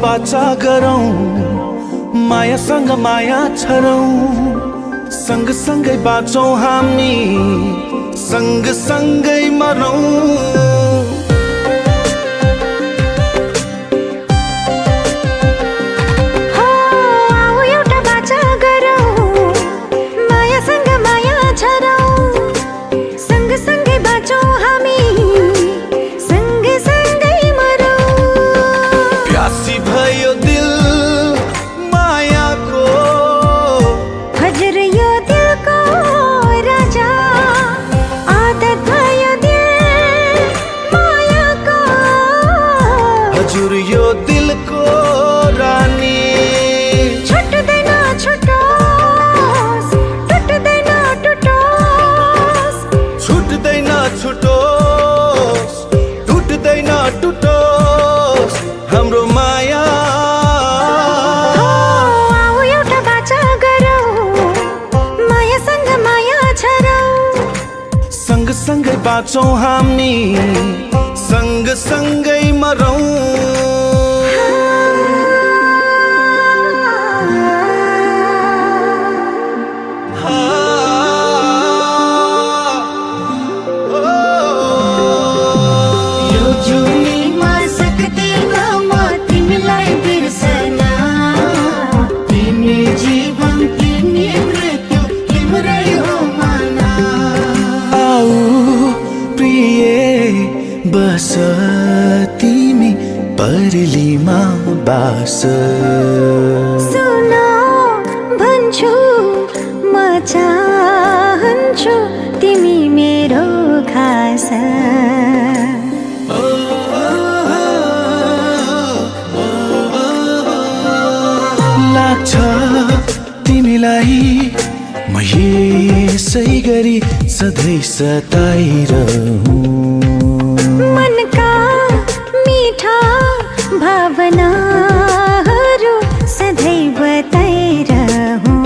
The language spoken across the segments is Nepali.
बाचा गरौँ, मायासँग माया छरौँ, सँगसँगै बाँचौँ हामी, सँगसँगै मरौँ। हजुर यो दिलको रानी छुट्दैन छुटोस्, टुट्दैन टुटोस्, छुट्दैन छुटोस्, टुट्दैन टुटोस् हाम्रो माया। आऊ एउटा बाचा गरौँ, मायासँग माया छरौँ, सँगसँगै बाँचौँ हामी, सँगसँगै मरौँ। यो जुनीमा सक्दिन म तिमीलाई बिर्सन, तिमी जीवन तिमी मृत्यु तिम्रै हो मन। आऊ प्रिय बस तिमी परलीमा बास। सुन भन्छु म चाहन्छु तिमी मेरो खास। लाग्छ तिमीलाई म यसै गरी सधैँ सताइरहूँ। मनका मीठा भावनाहरू सधैँ बताइरहूँ।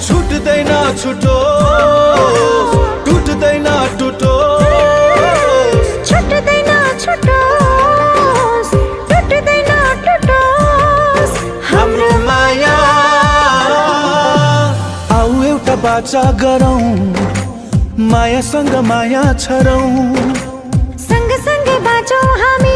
छुट्दैन छुटोस्, टुट्दैन टुटोस्, छुट्दैन छुटोस्, टुट्दैन टुटोस् हाम्रो माया। आऊ एउटा बाचा गरौँ, मायासँग माया छरौँ, सँगसँगै बाँचौँ हामी।